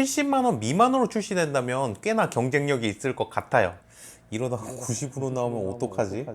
70만원 미만으로 출시된다면 꽤나 경쟁력이 있을 것 같아요. 이러다가 90으로 나오면 어떡하지?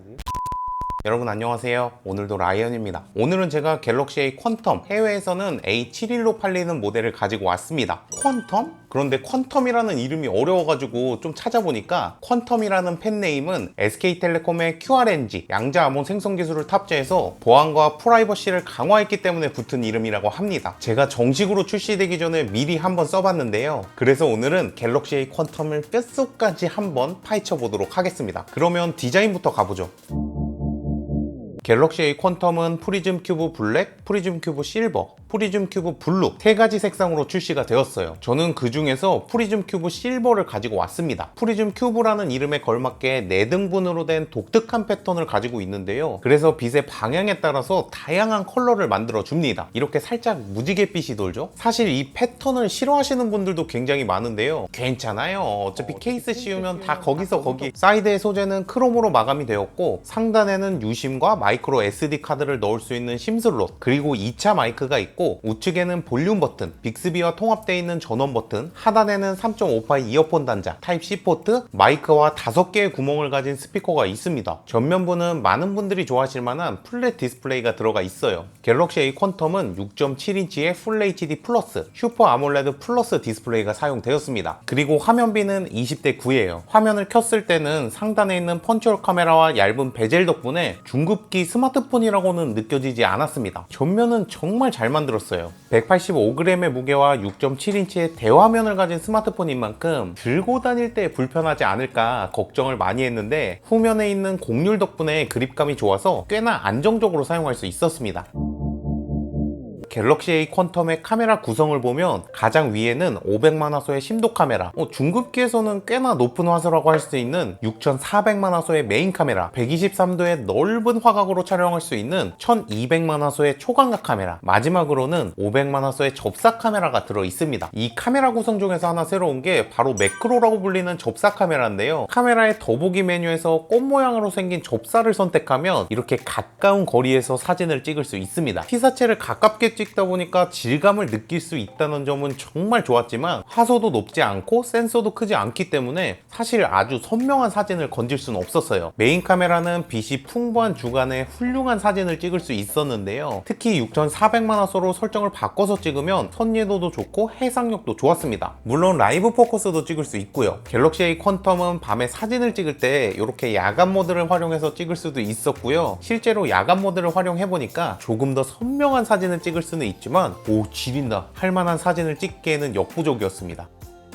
여러분 안녕하세요. 오늘도 라이언입니다. 오늘은 제가 갤럭시 A 퀀텀, 해외에서는 A71로 팔리는 모델을 가지고 왔습니다. 퀀텀? 그런데 퀀텀이라는 이름이 어려워가지고 좀 찾아보니까 퀀텀이라는 펜네임은 SK텔레콤의 QRNG 양자 암호 생성 기술을 탑재해서 보안과 프라이버시를 강화했기 때문에 붙은 이름이라고 합니다. 제가 정식으로 출시되기 전에 미리 한번 써봤는데요. 그래서 오늘은 갤럭시 A 퀀텀을 뼛속까지 한번 파헤쳐 보도록 하겠습니다. 그러면 디자인부터 가보죠. 갤럭시 A 퀀텀은 프리즘 큐브 블랙, 프리즘 큐브 실버, 프리즘 큐브 블루 세 가지 색상으로 출시가 되었어요. 저는 그 중에서 프리즘 큐브 실버를 가지고 왔습니다. 프리즘 큐브라는 이름에 걸맞게 4등분으로 된 독특한 패턴을 가지고 있는데요. 그래서 빛의 방향에 따라서 다양한 컬러를 만들어 줍니다. 이렇게 살짝 무지갯빛이 돌죠. 사실 이 패턴을 싫어하시는 분들도 굉장히 많은데요. 괜찮아요. 어차피 케이스 씌우면 다 거기서 거기. 사이드의 소재는 크롬으로 마감이 되었고 상단에는 유심과 마이크로 SD 카드를 넣을 수 있는 심 슬롯, 그리고 2차 마이크가 있고 우측에는 볼륨 버튼, 빅스비와 통합되어 있는 전원 버튼, 하단에는 3.5파이 이어폰 단자, 타입C 포트, 마이크와 5개의 구멍을 가진 스피커가 있습니다. 전면부는 많은 분들이 좋아하실 만한 플랫 디스플레이가 들어가 있어요. 갤럭시 A 퀀텀은 6.7인치의 풀 HD 플러스, 슈퍼 아몰레드 플러스 디스플레이가 사용되었습니다. 그리고 화면비는 20대 9예요. 화면을 켰을 때는 상단에 있는 펀치홀 카메라와 얇은 베젤 덕분에 중급기 스마트폰이라고는 느껴지지 않았습니다. 전면은 정말 잘 만들었어요. 185g의 무게와 6.7인치의 대화면을 가진 스마트폰인 만큼 들고 다닐 때 불편하지 않을까 걱정을 많이 했는데 후면에 있는 곡률 덕분에 그립감이 좋아서 꽤나 안정적으로 사용할 수 있었습니다. 갤럭시 A 퀀텀의 카메라 구성을 보면 가장 위에는 500만 화소의 심도 카메라, 중급기에서는 꽤나 높은 화소라고 할 수 있는 6400만 화소의 메인 카메라, 123도의 넓은 화각으로 촬영할 수 있는 1200만 화소의 초광각 카메라, 마지막으로는 500만 화소의 접사 카메라가 들어 있습니다. 이 카메라 구성 중에서 하나 새로운 게 바로 매크로라고 불리는 접사 카메라인데요. 카메라의 더보기 메뉴에서 꽃 모양으로 생긴 접사를 선택하면 이렇게 가까운 거리에서 사진을 찍을 수 있습니다. 피사체를 가깝게 찍다 보니까 질감을 느낄 수 있다는 점은 정말 좋았지만 화소도 높지 않고 센서도 크지 않기 때문에 사실 아주 선명한 사진을 건질 수는 없었어요. 메인 카메라는 빛이 풍부한 주간에 훌륭한 사진을 찍을 수 있었는데요. 특히 6400만 화소로 설정을 바꿔서 찍으면 선예도도 좋고 해상력도 좋았습니다. 물론 라이브 포커스도 찍을 수 있고요. 갤럭시 A 퀀텀은 밤에 사진을 찍을 때 이렇게 야간 모드를 활용해서 찍을 수도 있었고요. 실제로 야간 모드를 활용해보니까 조금 더 선명한 사진을 찍을 수는 있지만 지린다 할만한 사진을 찍기에는 역부족이었습니다.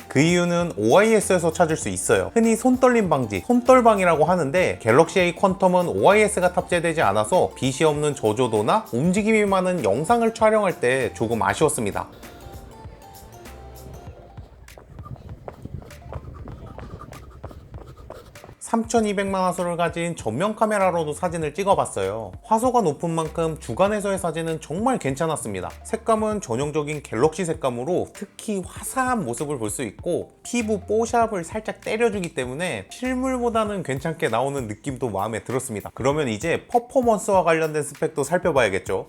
그 이유는 OIS에서 찾을 수 있어요. 흔히 손떨림 방지, 손떨방이라고 하는데 갤럭시 A 퀀텀은 OIS가 탑재되지 않아서 빛이 없는 저조도나 움직임이 많은 영상을 촬영할 때 조금 아쉬웠습니다. 3200만 화소를 가진 전면 카메라로도 사진을 찍어봤어요. 화소가 높은 만큼 주간에서의 사진은 정말 괜찮았습니다. 색감은 전형적인 갤럭시 색감으로 특히 화사한 모습을 볼 수 있고 피부 뽀샵을 살짝 때려주기 때문에 실물보다는 괜찮게 나오는 느낌도 마음에 들었습니다. 그러면 이제 퍼포먼스와 관련된 스펙도 살펴봐야겠죠.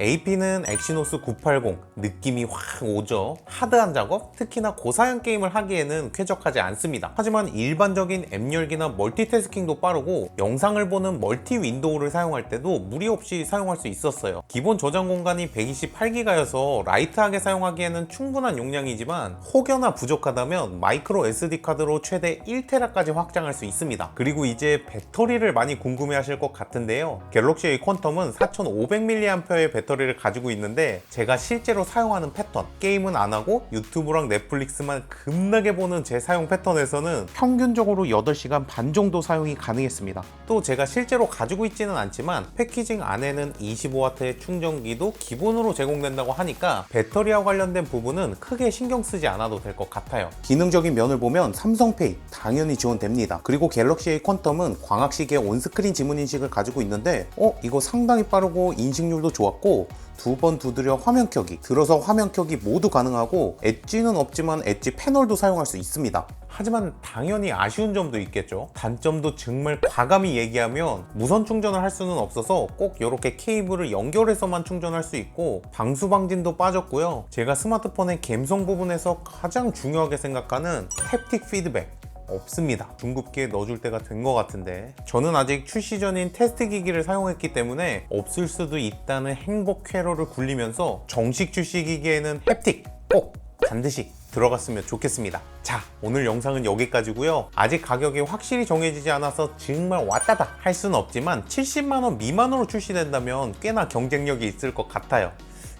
AP는 엑시노스 980, 느낌이 확 오죠. 하드한 작업, 특히나 고사양 게임을 하기에는 쾌적하지 않습니다. 하지만 일반적인 앱 열기나 멀티태스킹도 빠르고 영상을 보는 멀티 윈도우를 사용할 때도 무리 없이 사용할 수 있었어요. 기본 저장 공간이 128기가여서 라이트하게 사용하기에는 충분한 용량이지만 혹여나 부족하다면 마이크로 SD 카드로 최대 1테라까지 확장할 수 있습니다. 그리고 이제 배터리를 많이 궁금해 하실 것 같은데요. 갤럭시 A 퀀텀은 4500mAh의 배터리를 가지고 있는데 제가 실제로 사용하는 패턴, 게임은 안 하고 유튜브랑 넷플릭스만 급나게 보는 제 사용 패턴에서는 평균적으로 8시간 반 정도 사용이 가능했습니다. 또 제가 실제로 가지고 있지는 않지만 패키징 안에는 25W의 충전기도 기본으로 제공된다고 하니까 배터리와 관련된 부분은 크게 신경 쓰지 않아도 될 것 같아요. 기능적인 면을 보면 삼성페이 당연히 지원됩니다. 그리고 갤럭시 A 퀀텀은 광학시계 온스크린 지문 인식을 가지고 있는데 이거 상당히 빠르고 인식률도 좋았고 켜고 두 번 두드려 화면 켜기, 들어서 화면 켜기 모두 가능하고 엣지는 없지만 엣지 패널도 사용할 수 있습니다. 하지만 당연히 아쉬운 점도 있겠죠. 단점도 정말 과감히 얘기하면 무선 충전을 할 수는 없어서 꼭 이렇게 케이블을 연결해서만 충전할 수 있고 방수 방진도 빠졌고요. 제가 스마트폰의 감성 부분에서 가장 중요하게 생각하는 햅틱 피드백 없습니다. 중급기에 넣어줄 때가 된 것 같은데 저는 아직 출시 전인 테스트 기기를 사용했기 때문에 없을 수도 있다는 행복 쾌로를 굴리면서 정식 출시 기기에는 햅틱 꼭 반드시 들어갔으면 좋겠습니다. 자, 오늘 영상은 여기까지고요. 아직 가격이 확실히 정해지지 않아서 정말 왔다다 할 수는 없지만 70만원 미만으로 출시된다면 꽤나 경쟁력이 있을 것 같아요.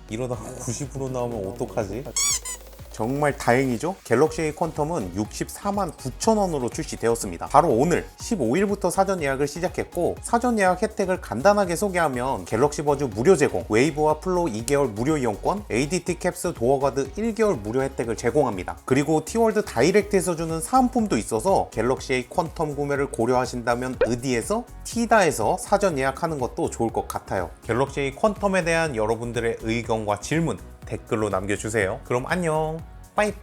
이러다가 90으로 나오면 어떡하지? 정말 다행이죠? 갤럭시 A 퀀텀은 64만 9천원으로 출시되었습니다. 바로 오늘 15일부터 사전 예약을 시작했고 사전 예약 혜택을 간단하게 소개하면 갤럭시 버즈 무료 제공, 웨이브와 플로 2개월 무료 이용권, ADT 캡스 도어가드 1개월 무료 혜택을 제공합니다. 그리고 티월드 다이렉트에서 주는 사은품도 있어서 갤럭시 A 퀀텀 구매를 고려하신다면 의디에서 티다에서 사전 예약하는 것도 좋을 것 같아요. 갤럭시 A 퀀텀에 대한 여러분들의 의견과 질문 댓글로 남겨주세요. 그럼 안녕. 빠이.